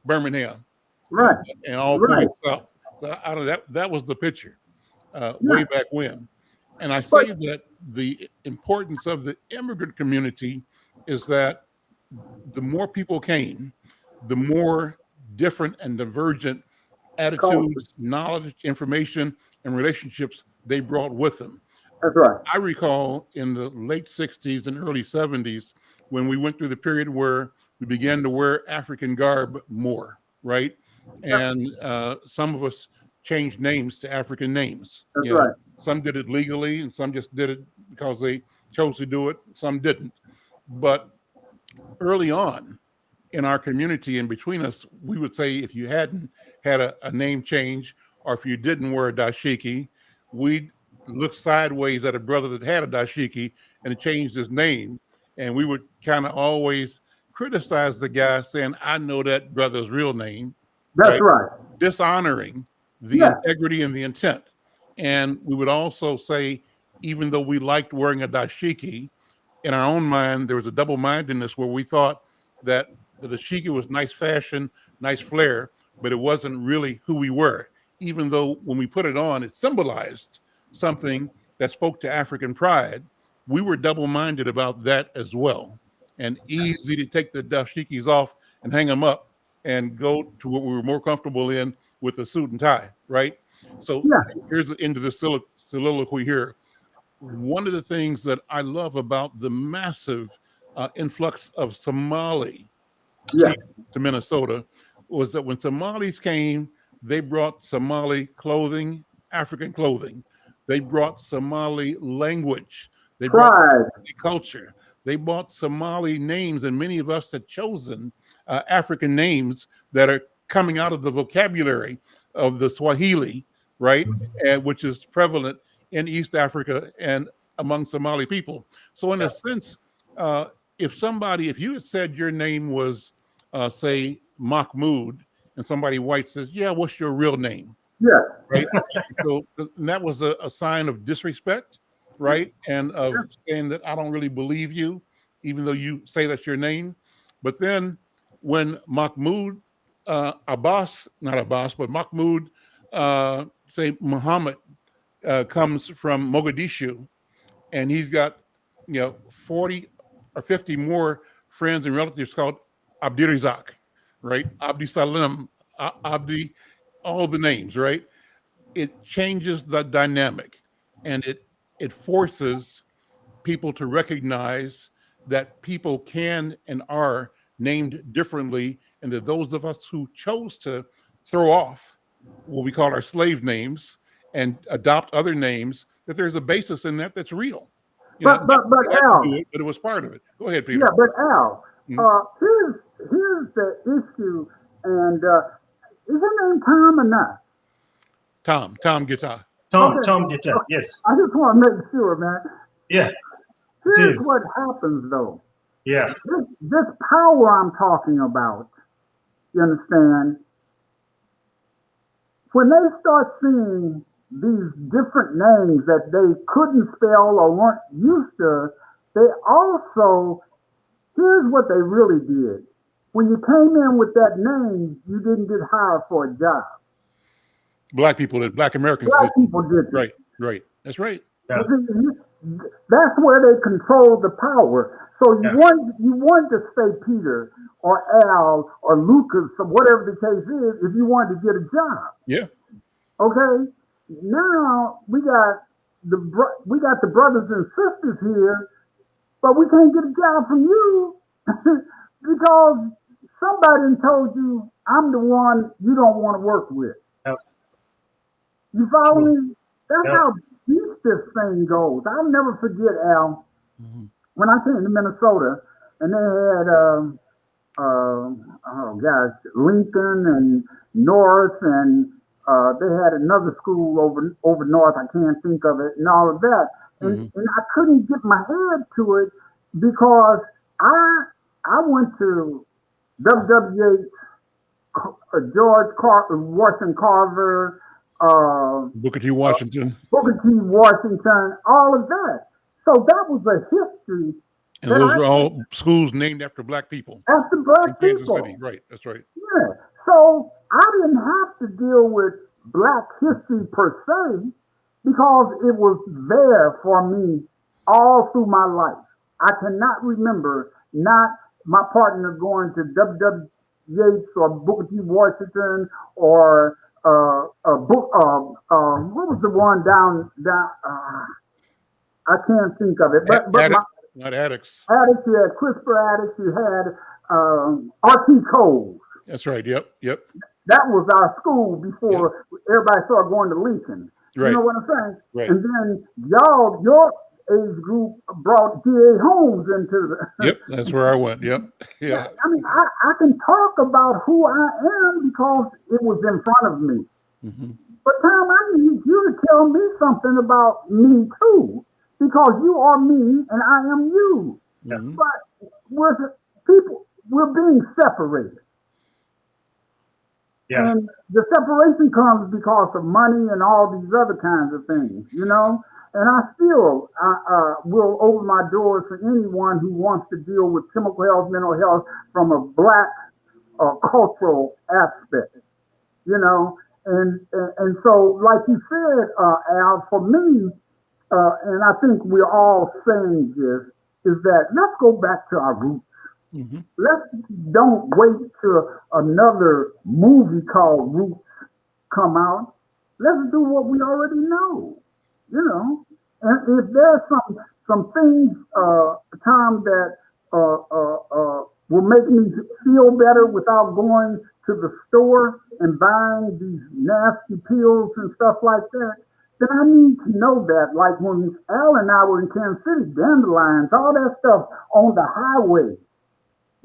Birmingham, Right. and all Right. points south. So out of that was the picture Yeah. way back when. And I But say that the importance of the immigrant community is that the more people came, the more different and divergent culture. attitudes, knowledge, information, and relationships they brought with them. That's right. I recall in the late 60s and early 70s when we went through the period where we began to wear African garb more, right? And some of us changed names to African names. That's right. Some did it legally and some just did it because they chose to do it. Some didn't. But early on in our community and between us, we would say if you hadn't had a name change or if you didn't wear a dashiki, we'd look sideways at a brother that had a dashiki and it changed his name. And we would kind of always criticize the guy saying, I know that brother's real name, That's right. dishonoring the Yeah. integrity and the intent. And we would also say, even though we liked wearing a dashiki, in our own mind, there was a double-mindedness where we thought that the dashiki was nice fashion, nice flair, but it wasn't really who we were. Even though when we put it on, it symbolized something that spoke to African pride, we were double-minded about that as well. And easy to take the dashikis off and hang them up and go to what we were more comfortable in with a suit and tie, right? So Yeah. here's the end of this soliloquy here. One of the things that I love about the massive influx of Somali Yeah. to Minnesota was that when Somalis came, they brought Somali clothing, African clothing. They brought Somali language. They brought Pride. culture. They brought Somali names, and many of us had chosen African names that are coming out of the vocabulary of the Swahili, right? And which is prevalent in East Africa and among Somali people. So in a sense, if you had said your name was, say, Mahmoud, and somebody white says, yeah, what's your real name? Yeah. Right? So and that was a sign of disrespect, right? And of saying that I don't really believe you, even though you say that's your name. But then when Mahmoud not Abbas, but Mahmoud, say Muhammad, comes from Mogadishu, and he's got 40 or 50 more friends and relatives called Abdirizak, right? Abdi Salim, Abdi, all the names, right? It changes the dynamic, and it forces people to recognize that people can and are named differently, and that those of us who chose to throw off what we call our slave names and adopt other names, that there's a basis in that that's real. But Al, But it was part of it. Go ahead, Peter. yeah, but Al, Mhm. here's the issue, and is your name Tom or not? Tom Guitar. Tom, Okay. Tom Gitter, yes. I just want to make sure, man. Yeah, Here's is. what happens though. yeah, This power I'm talking about, you understand? When they start seeing these different names that they couldn't spell or weren't used to, they also, here's what they really did. When you came in with that name, you didn't get hired for a job. Black people did. Black Americans Black did. people did. Right. That's right. yeah, That's where they control the power. So you want to say Peter or Al or Lucas or whatever the case is if you wanted to get a job. Yeah. Okay. Now we got the brothers and sisters here, but we can't get a job from you because somebody told you I'm the one you don't want to work with. yeah. You follow True. me? That's Yeah. how deep this thing goes. I'll never forget, Al, when I came to Minnesota and they had, oh gosh, Lincoln and North, and they had another school over north. I can't think of it, and all of that. Mhm. and I couldn't get my head to it because I went to WWH, Washington Carver, Booker T. Washington. Booker T. Washington, all of that. So that was a history And that those I are all schools named after black people after in black Kansas people. City. Right. That's right. Yeah. So I didn't have to deal with black history per se because it was there for me all through my life. I cannot remember not my partner going to WWH or Booker T. Washington or a book. What was the one down? I can't think of it. But my Addicts, not addicts. addicts, you had CRISPR addicts, you had R.T. Cole. That's right. Yep. Yep. That was our school Yep. before everybody started going to Lincoln. You Right. know what I'm saying? Right. And then your age group brought D.A. Holmes into the. Yep. That's where I went. Yep. Yeah. I mean, I can talk about who I am because it was in front of me. Hmm. But Tom, I need you to tell me something about me too, because you are me and I am you. Hmm. But we're being separated. Yeah. And the separation comes because of money and all these other kinds of things, you know? And I still will open my doors for anyone who wants to deal with chemical health, mental health from a black cultural aspect, you know? And so, like you said, Al, for me, and I think we're all saying this, is that let's go back to our roots. Hmm. Let's don't wait till another movie called Roots come out. Let's do what we already know, you know. And if there's some things, Tom, that will make me feel better without going to the store and buying these nasty pills and stuff like that, then I need to know that. Like when Al and I were in Kansas City, dandelions, all that stuff on the highway.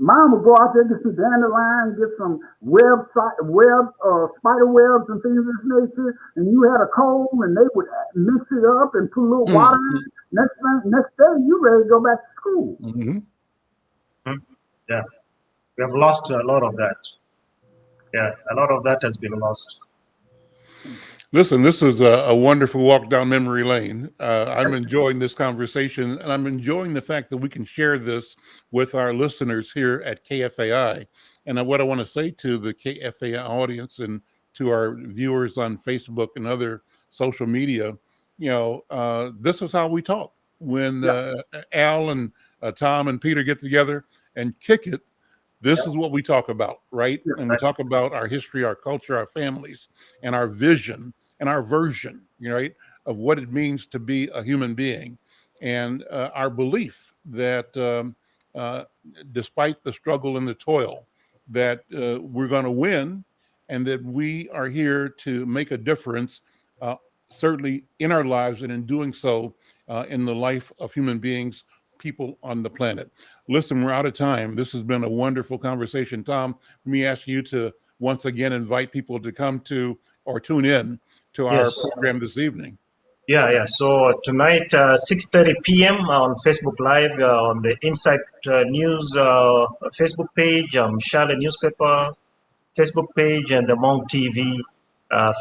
Mom would go out there, get some dandelion, get some spider webs and things of this nature, and you had a cold, and they would mix it up and put a little water in it. Next day, you ready to go back to school. Hmm. Yeah. We have lost a lot of that. Yeah, a lot of that has been lost. Listen, this is a wonderful walk down memory lane. I'm enjoying this conversation, and I'm enjoying the fact that we can share this with our listeners here at KFAI. And what I want to say to the KFAI audience and to our viewers on Facebook and other social media, this is how we talk. When Al and Tom and Peter get together and kick it, this is what we talk about, right? And we talk about our history, our culture, our families, and our vision and our version, right, of what it means to be a human being, and our belief that despite the struggle and the toil, that we're going to win, and that we are here to make a difference, certainly in our lives, and in doing so, in the life of human beings, people on the planet. Listen, we're out of time. This has been a wonderful conversation. Tom, let me ask you to once again invite people to come to or tune in to our Yes. program this evening. Yeah. So tonight, 6:30 p.m. on Facebook Live, on the Insight News Facebook page, Charlotte Newspaper Facebook page, and the Monk TV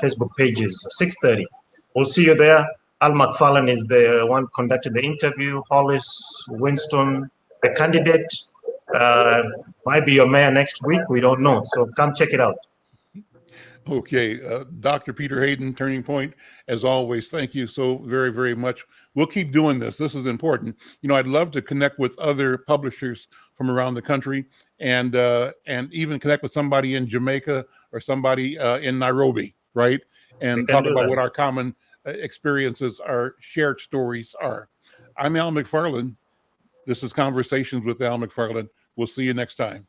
Facebook pages. 6:30. We'll see you there. Al McFarlane is the one conducting the interview. Hollis Winston, the candidate, might be your mayor next week. We don't know. So come check it out. Okay, Dr. Peter Hayden, Turning Point, as always, thank you so very, very much. We'll keep doing this. This is important. I'd love to connect with other publishers from around the country, and even connect with somebody in Jamaica or somebody in Nairobi, right? And talk about what our common experiences, our shared stories are. I'm Al McFarlane. This is Conversations with Al McFarlane. We'll see you next time.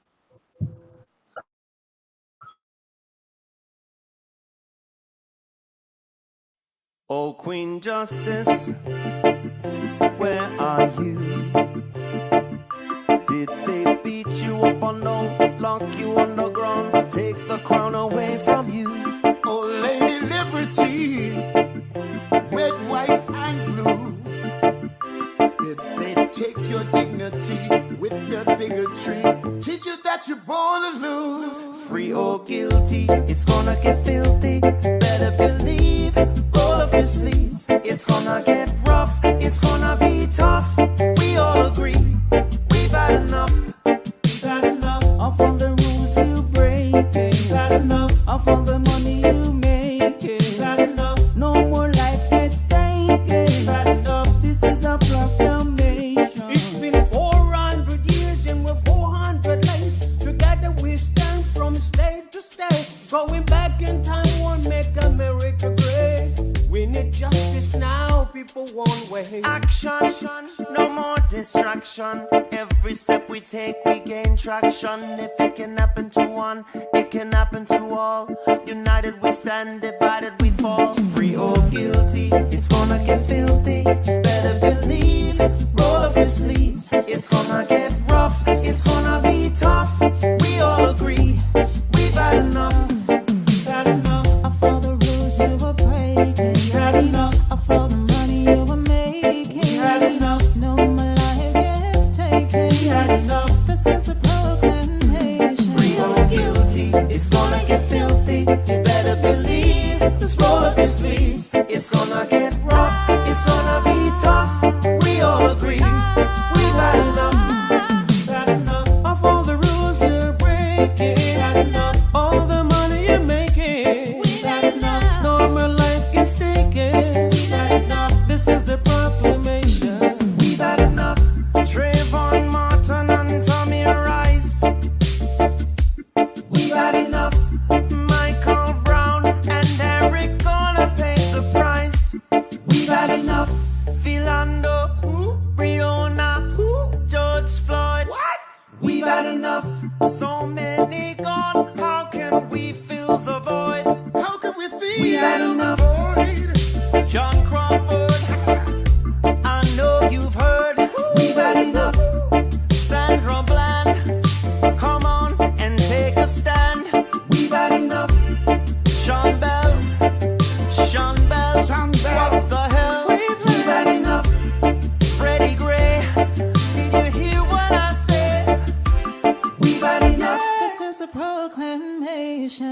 Oh, Queen Justice, where are you? Did they beat you up or no? Lock you on the ground, take the crown away from you? Oh, Lady Liberty, red, white, and blue. country. Teach you that you're born to lose. Free or guilty, it's gonna get filthy. Better believe, roll up your sleeves. It's gonna get rough, it's gonna be tough. We all agree, we've had enough. We've had enough of all the rules you break. We've had enough of all the money you make. We've had enough, no more life gets taken. We've had enough, this is a proclamation. It's been 400 years and we're 400 late. Together we stand from state to state. Going back in time won't make America great. We need justice now, people won't wait. Action, no more distraction. Every step we take, we gain traction. If it can happen to one, it can happen to all. United we stand, divided we fall. Free or guilty, it's gonna get filthy. Better believe, roll up your sleeves. It's gonna get rough, it's gonna be tough. We all agree, we've had enough. We've had enough of all the rules you were breaking. We had enough of all the money you were making. We had enough, no more life gets taken. We had enough, this is a proclamation. Free or guilty, it's gonna get filthy. You better believe, just roll up your sleeves. It's gonna get rough, it's gonna be tough. We all agree, we've had enough. We've had enough of all the rules you're breaking. We've had enough, all the money you're making. We've had enough, no more life gets taken. We've had enough, this is the proclamation. We've had enough. Trayvon Martin and Tommy Rice. We've had enough. Michael Brown and Eric gonna pay the price. We've had enough. Philando, Breonna, George Floyd. What? We've had enough. So many gone. How can we fill the void? How can we fill? We've had enough. John Crawford, I know you've heard. We've had enough. Sandra Bland, come on and take a stand. We've had enough. Sean Bell, what the hell? We've had enough. Freddie Gray, did you hear what I said? We've had enough. This is a proclamation.